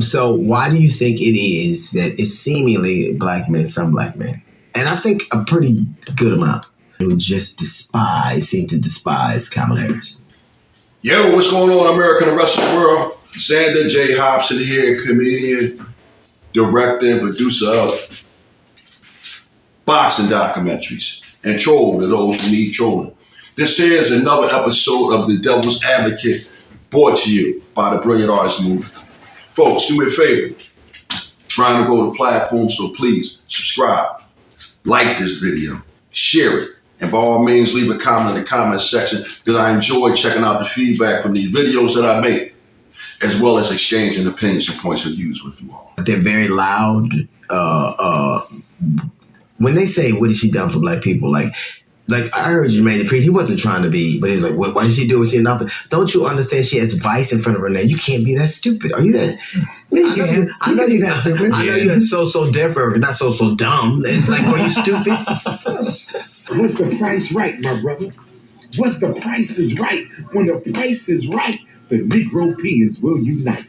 So why do you think it is that it's seemingly black men, some black men, and I think a pretty good amount, who just seem to despise Kamala Harris? Yo, what's going on, America and the rest of the world? Xander J. Hobson here, comedian, director, and producer of boxing documentaries and troll to those who need trolling. This here is another episode of The Devil's Advocate, brought to you by the Brilliant Artist Movement. Folks, do me a favor. Trying to go to platforms, so please subscribe, like this video, share it, and by all means, leave a comment in the comment section, because I enjoy checking out the feedback from these videos that I make, as well as exchanging opinions and points of views with you all. They're very loud. When they say, what has she done for black people? Like I heard Jermaine Dupri, he wasn't trying to be, but he's like, why did she do it? She enough? Don't you understand she has vice in front of her name? You can't be that stupid. Are you that? I know you're that stupid. I know you're so different, not so dumb. It's like, are you stupid? What's the price right, my brother? What's the price is right? When the price is right, the Negro peons will unite.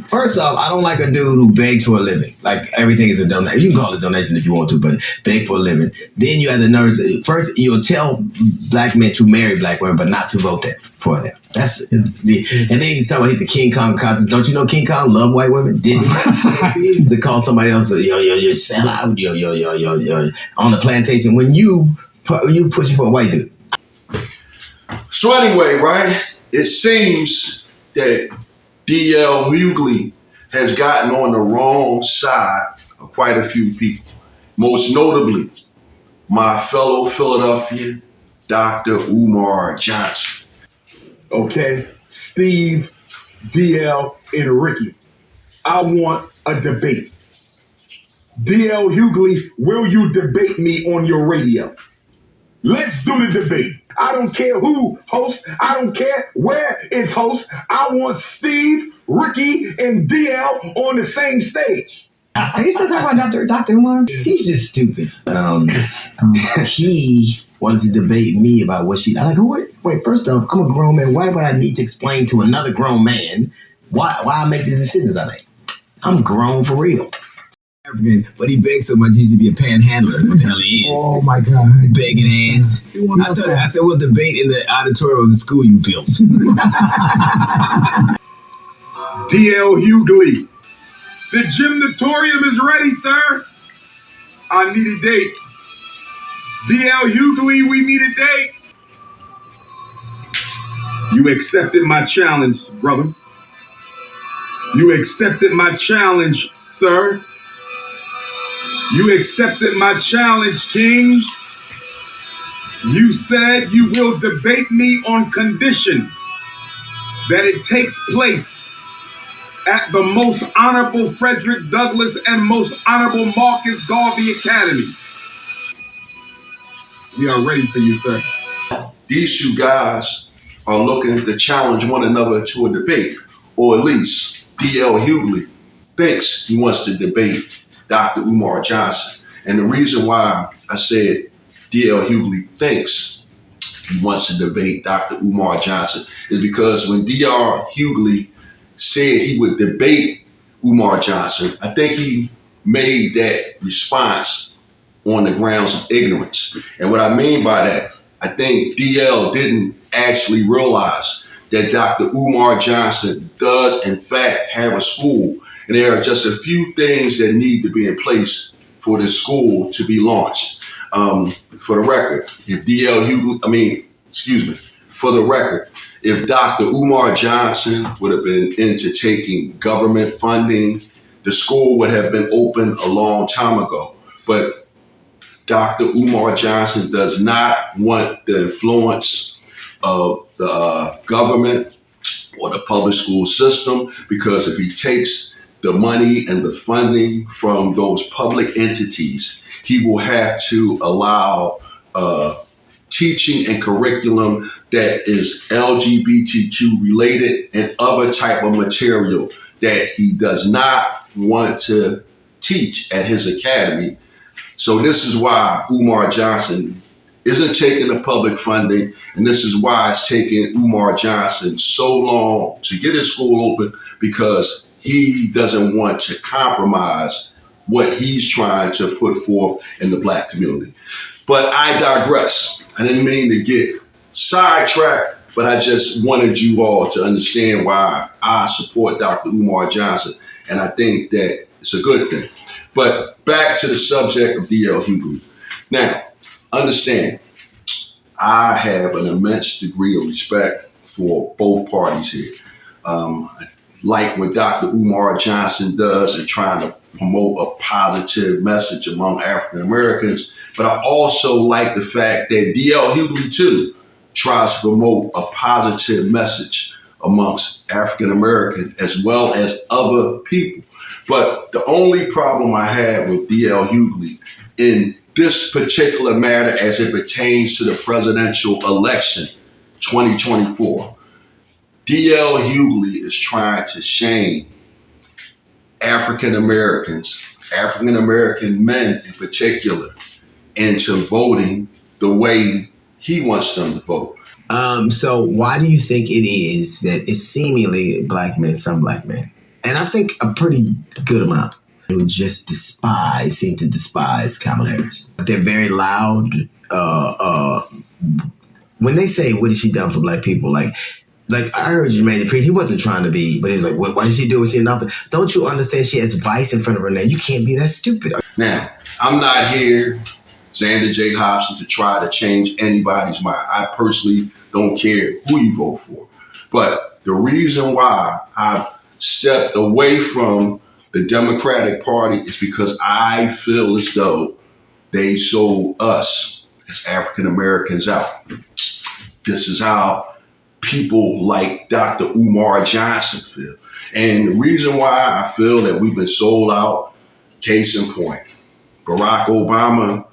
First off, I don't like a dude who begs for a living. Like, everything is a donation. You can call it a donation if you want to, but beg for a living. Then you have the nerves. First, you'll tell black men to marry black women, but not to vote for them. And then you talk about he's the King Kong contest. Don't you know King Kong loved white women? Didn't he? To call somebody else, you're sellout, you're on the plantation when you pushing for a white dude. So anyway, right, it seems that D.L. Hughley has gotten on the wrong side of quite a few people. Most notably, my fellow Philadelphian, Dr. UMAR Johnson. Okay, Steve, DL, and Ricky, I want a debate. DL Hughley, will you debate me on your radio? Let's do the debate. I don't care who hosts. I don't care where it's host. I want Steve, Ricky, and DL on the same stage. Are you still talking about Dr. Umar? She's just stupid. He wanted to debate me about what she... I'm like, wait, first off, I'm a grown man. Why would I need to explain to another grown man why I make the decisions I make? I'm grown for real. African, but he begs so much he should be a panhandler. What the hell he is? Oh my God! Begging ass. I said we'll debate in the auditorium of the school you built. DL Hughley, the gymnatorium is ready, sir. I need a date. DL Hughley, we need a date. You accepted my challenge, brother. You accepted my challenge, sir. You accepted my challenge, King. You said you will debate me on condition that it takes place at the most honorable Frederick Douglass and most honorable Marcus Garvey Academy. We are ready for you, sir. These two guys are looking to challenge one another to a debate, or at least D.L. Hughley thinks he wants to debate Dr. Umar Johnson. And the reason why I said D.L. Hughley thinks he wants to debate Dr. Umar Johnson is because when D.L. Hughley said he would debate Umar Johnson, I think he made that response on the grounds of ignorance. And what I mean by that, I think D.L. didn't actually realize that Dr. Umar Johnson does in fact have a school. And there are just a few things that need to be in place for this school to be launched. For the record, if Dr. Umar Johnson would have been into taking government funding, the school would have been open a long time ago. But Dr. Umar Johnson does not want the influence of the government or the public school system, because if he takes the money and the funding from those public entities, he will have to allow teaching and curriculum that is LGBTQ related and other type of material that he does not want to teach at his academy. So this is why Umar Johnson isn't taking the public funding, and this is why it's taking Umar Johnson so long to get his school open, because he doesn't want to compromise what he's trying to put forth in the black community. But I digress. I didn't mean to get sidetracked, but I just wanted you all to understand why I support Dr. Umar Johnson, and I think that it's a good thing. But back to the subject of D.L. Hughley. Now, understand, I have an immense degree of respect for both parties here. Like what Dr. Umar Johnson does in trying to promote a positive message among African Americans, but I also like the fact that D.L. Hughley too tries to promote a positive message amongst African Americans as well as other people. But the only problem I have with D.L. Hughley in this particular matter as it pertains to the presidential election 2024, D.L. Hughley is trying to shame African Americans, African American men in particular, into voting the way he wants them to vote. So why do you think it is that it's seemingly black men, some black men, and I think a pretty good amount, who just seem to despise Kamala Harris? They're very loud. When they say, what has she done for black people? Like I heard Jermaine Dupri, he wasn't trying to be, but he's like, why did she do what she did? Don't you understand she has vice in front of her name? You can't be that stupid. Now, I'm not here, Xander J. Hobson, to try to change anybody's mind. I personally don't care who you vote for. But the reason why I've stepped away from the Democratic Party is because I feel as though they sold us as African Americans out. This is how people like Dr. Umar Johnson feel. And the reason why I feel that we've been sold out, case in point, Barack Obama,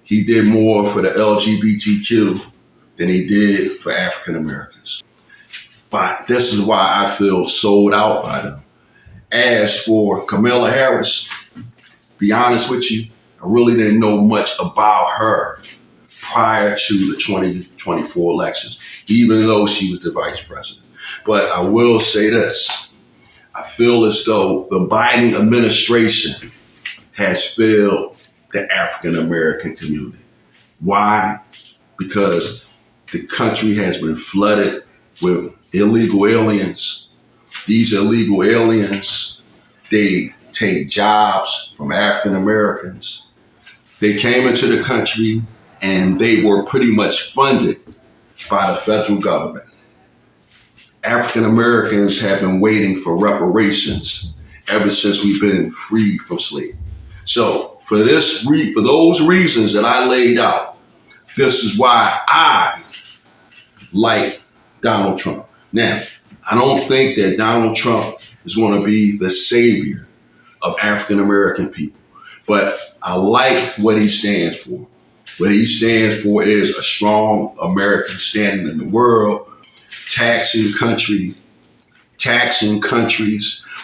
he did more for the LGBTQ than he did for African Americans. But this is why I feel sold out by them. As for Kamala Harris, be honest with you, I really didn't know much about her prior to the 2024 elections, even though she was the vice president. But I will say this, I feel as though the Biden administration has failed the African American community. Why? Because the country has been flooded with illegal aliens. These illegal aliens, they take jobs from African Americans. They came into the country and they were pretty much funded by the federal government. African Americans have been waiting for reparations ever since we've been freed from slavery. So for those reasons that I laid out, this is why I like Donald Trump. Now, I don't think that Donald Trump is going to be the savior of African American people, but I like what he stands for. What he stands for is a strong American standing in the world, taxing countries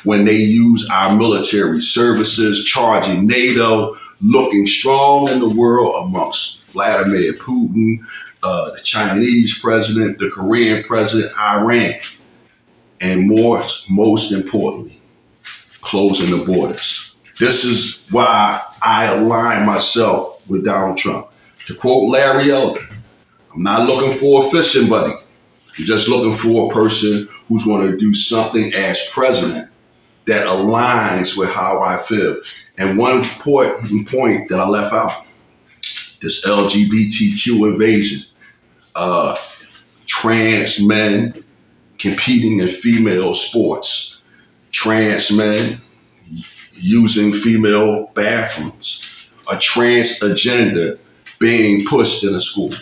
when they use our military services, charging NATO, looking strong in the world amongst Vladimir Putin, the Chinese president, the Korean president, Iran, and most importantly, closing the borders. This is why I align myself with Donald Trump. To quote Larry Elder, I'm not looking for a fishing buddy. I'm just looking for a person who's going to do something as president that aligns with how I feel. And one important point that I left out, this LGBTQ invasion, trans men competing in female sports, trans men using female bathrooms, a trans agenda being pushed in a school.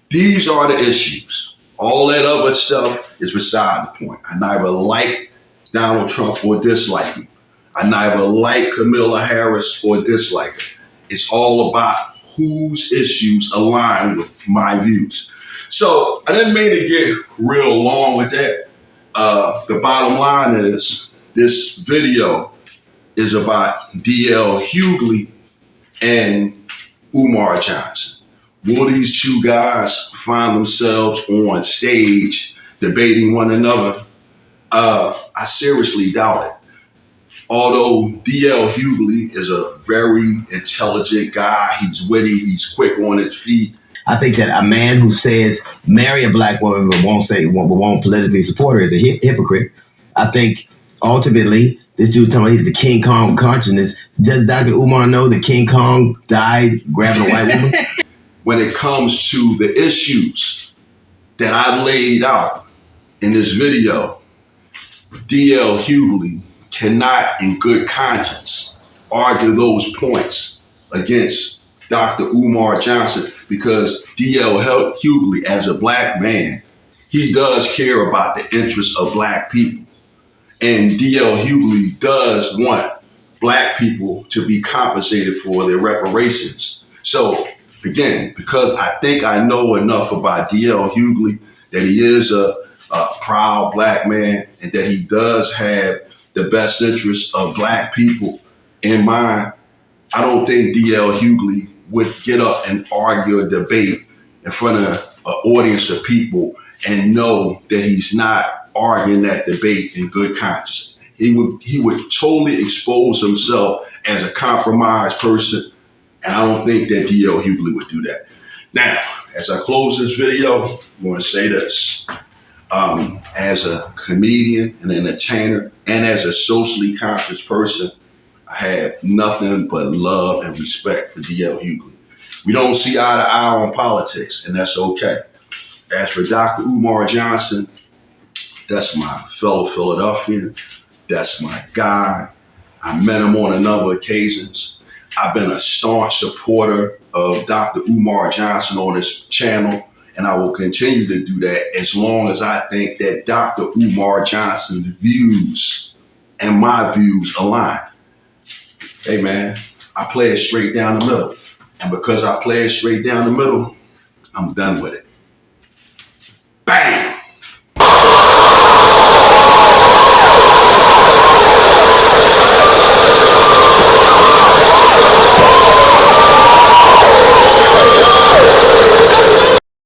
These are the issues. All that other stuff is beside the point. I neither like Donald Trump or dislike him. I neither like Kamala Harris or dislike her. It's all about whose issues align with my views. So I didn't mean to get real long with that. The bottom line is this video is about D.L. Hughley and Umar Johnson. Will these two guys find themselves on stage debating one another? I seriously doubt it. Although D.L. Hughley is a very intelligent guy, he's witty, he's quick on his feet. I think that a man who says marry a black woman but won't politically support her is a hypocrite. I think ultimately this dude telling me he's the King Kong consciousness. Does Dr. Umar know that King Kong died grabbing a white woman? When it comes to the issues that I've laid out in this video, D.L. Hughley cannot in good conscience argue those points against Dr. Umar Johnson, because D.L. Hughley, as a black man, he does care about the interests of black people. And D.L. Hughley does want black people to be compensated for their reparations. So again, because I think I know enough about D.L. Hughley that he is a proud black man and that he does have the best interests of black people in mind, I don't think D.L. Hughley would get up and argue a debate in front of an audience of people and know that he's not arguing that debate in good conscience. He would totally expose himself as a compromised person, and I don't think that D.L. Hughley would do that. Now, as I close this video, I'm going to say this. As a comedian and an entertainer and as a socially conscious person, I have nothing but love and respect for D.L. Hughley. We don't see eye to eye on politics, and that's okay. As for Dr. Umar Johnson, that's my fellow Philadelphian. That's my guy. I met him on a number of occasions. I've been a staunch supporter of Dr. Umar Johnson on this channel, and I will continue to do that as long as I think that Dr. Umar Johnson's views and my views align. Hey man, I play it straight down the middle. And because I play it straight down the middle, I'm done with it.